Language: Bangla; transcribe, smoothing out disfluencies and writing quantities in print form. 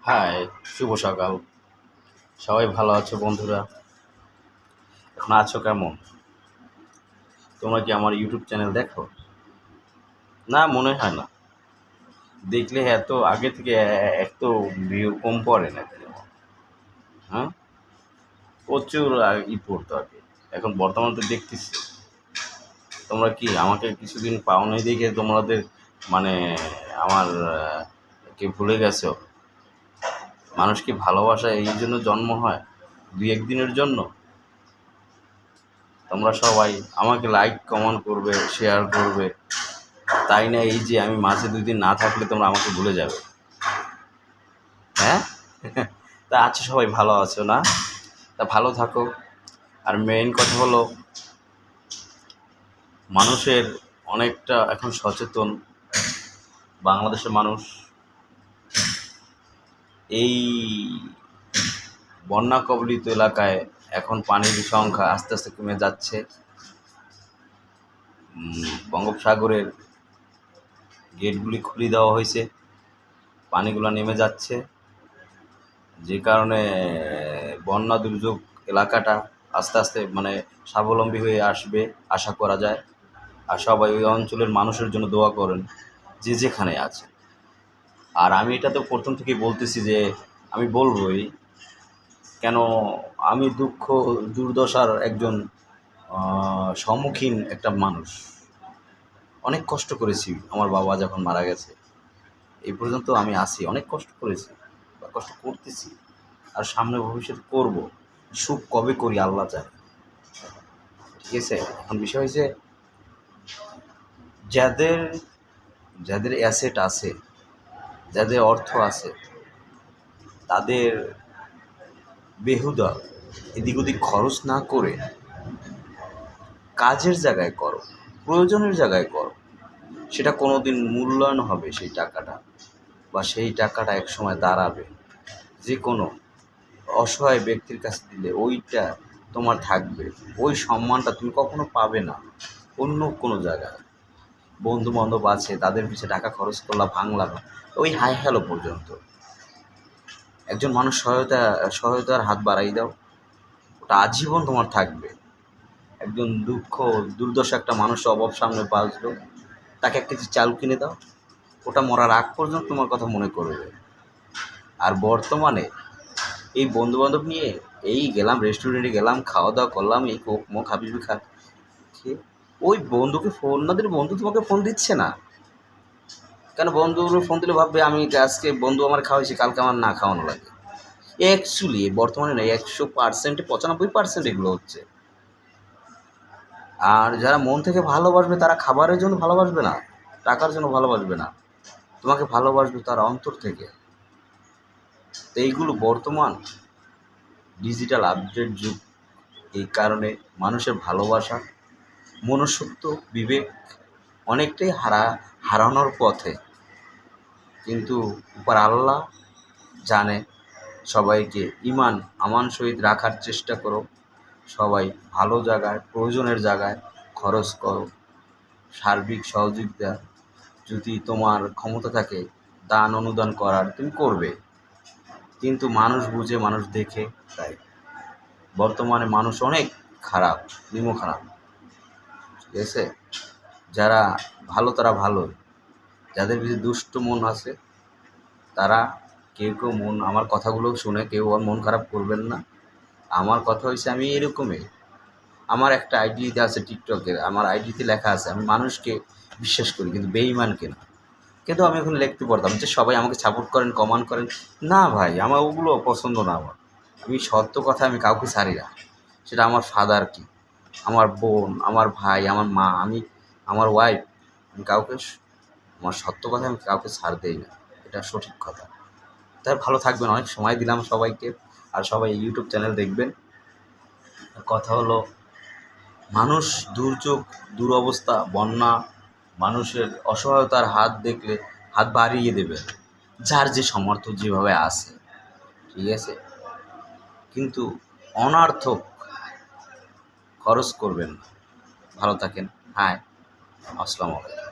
হাই, শুভ সকাল। সবাই ভালো আছো বন্ধুরা? এখন আছো কেমন? তোমরা কি আমার ইউটিউব চ্যানেল দেখো? না, মনে হয় না। দেখলে এত আগে থেকে এত ভিউ কম পড়ে না কেন? হ্যাঁ, প্রচুর পড়তো আগে। এখন বর্তমানে তো দেখতেছি তোমরা কি আমাকে কিছুদিন পাও নাই দেখে তোমাদের মানে আমার কে ভুলে গেছো? মানুষ কি ভালোবাসা এই জন্য জন্ম হয়? দুই একদিনের জন্য? তোমরা সবাই আমাকে লাইক কমেন্ট করবে, শেয়ার করবে, তাই না? এই যে আমি মাঝে 2 দিন না থাকলে তোমরা আমাকে ভুলে যাবে। হ্যাঁ, তা আছো, সবাই ভালো আছো না? তা ভালো থাকো। আর মেইন কথা হলো, মানুষের অনেকটা এখন সচেতন বাংলাদেশের মানুষ। এই বন্যা কবলিত এলাকায় এখন পানির সংখ্যা আস্তে আস্তে কমে যাচ্ছে। বঙ্গোপসাগরের গেটগুলি খুলে দেওয়া হয়েছে, পানিগুলো নেমে যাচ্ছে, যে কারণে বন্যা দুর্যোগ এলাকাটা আস্তে আস্তে স্বাবলম্বী হয়ে আসবে আশা করা যায়। আর সবাই ওই অঞ্চলের মানুষের জন্য দোয়া করেন, যে যেখানে আছে। আর আমি এটা তো প্রথম থেকেই বলতেছি যে আমি বলবই, কেন আমি দুঃখ দুর্দশার একজন সম্মুখীন একটা মানুষ। অনেক কষ্ট করেছি, আমার বাবা যখন মারা গেছে এই পর্যন্ত আমি আছি, অনেক কষ্ট করেছি বা কষ্ট করতেছি, আর সামনে ভবিষ্যতে করব। সুখ কবে করি আল্লাহ জানে, ঠিক আছে? এখন বিষয় হয়েছে, যাদের যাদের অ্যাসেট আছে, যাদের অর্থ আছে, তাদের বেহুদা এদিক ওদিক খরচ না করে কাজের জায়গায় করো, প্রয়োজনের জায়গায় করো। সেটা কোনো দিন মূল্যায়ন হবে সেই টাকাটা, বা সেই টাকাটা একসময় দাঁড়াবে। যে কোনো অসহায় ব্যক্তির কাছে দিলে ওইটা তোমার থাকবে, ওই সম্মানটা তুমি কখনো পাবে না অন্য কোনো জায়গায়। বন্ধু বান্ধব আছে, তাদের পিছিয়ে টাকা খরচ করলা, ভাঙলা, ওই হাই হ্যালো পর্যন্ত। একজন মানুষ সহায়তার হাত বাড়াই দাও, ওটা আজীবন তোমার থাকবে। একজন দুঃখ দুর্দশা একটা মানুষ অভাব সামনে বাঁচলো, তাকে 1 কেজি চাল কিনে দাও, ওটা মরার আগ পর্যন্ত তোমার কথা মনে করবে। আর বর্তমানে এই বন্ধুবান্ধব নিয়ে এই গেলাম রেস্টুরেন্টে, গেলাম খাওয়া দাওয়া করলাম, এই কোক মো হাবিবি খা খেয়ে, ওই বন্ধুকে ফোন না দিলে বন্ধু তোমাকে ফোন দিচ্ছে না কেন? বন্ধুগুলো ফোন দিলে ভাববে আমি আজকে বন্ধু আমার খাওয়াইছি, কালকে আমার না খাওয়ানো লাগে। অ্যাকচুয়ালি বর্তমানে না, 100%-এ 95% এগুলো হচ্ছে। আর যারা মন থেকে ভালোবাসবে তারা খাবারের জন্য ভালোবাসবে না, টাকার জন্য ভালোবাসবে না, তোমাকে ভালোবাসবে তার অন্তর থেকে। তো এইগুলো বর্তমান ডিজিটাল আপডেট যুগ, এই কারণে মানুষের ভালোবাসা, মনুষ্যত্ব, বিবেক অনেকটাই হারানোর পথে। কিন্তু উপর আল্লাহ জানে, সবাইকে ইমান আমান সহিত রাখার চেষ্টা করো। সবাই ভালো জায়গায়, প্রয়োজনের জায়গায় খরচ করো। সার্বিক সহযোগিতা যদি তোমার ক্ষমতা থাকে দান অনুদান করার, তুমি করবে। কিন্তু মানুষ বুঝে, মানুষ দেখে, তাই বর্তমানে মানুষ অনেক খারাপ, খারাপ, ঠিক আছে? যারা ভালো তারা ভালো, যাদের ভিতরে দুষ্ট মন আছে তারা কেউ কেউ আমার কথাগুলো শুনে কেউ আর মন খারাপ করবেন না। আমার কথা হয়েছে, আমি এরকমই। আমার একটা আইডিতে আছে টিকটকের, আমার আইডিতে লেখা আছে আমি মানুষকে বিশ্বাস করি কিন্তু বেঈমানকে না। কিন্তু আমি ওখানে লিখতে পারতাম যে সবাই আমাকে সাপোর্ট করেন, কমেন্ট করেন। না ভাই, আমার ওগুলো পছন্দ না। আমি সত্য কথা আমি কাউকে ছাড়ি না। সেটা আমার ফাদার কি, আমার বোন, আমার ভাই, আমার মা, আমার ওয়াইফ, আমি কাউকে আমার সত্য কথা আমি কাউকে ছাড় দেই না, এটা সঠিক কথা। তাই ভালো থাকবেন, অনেক সময় দিলাম সবাইকে। আর সবাই ইউটিউব চ্যানেল দেখবেন। কথা হলো, মানুষ দুর্যোগ, দুরবস্থা, বন্যা, মানুষের অসহায়তার হাত দেখলে হাত বাড়িয়ে দেবেন, যার যে সামর্থ্য যেভাবে আছে, ঠিক আছে? কিন্তু অনর্থক খরচ করবেন না। ভালো থাকেন। হ্যাঁ, আসসালামু আলাইকুম।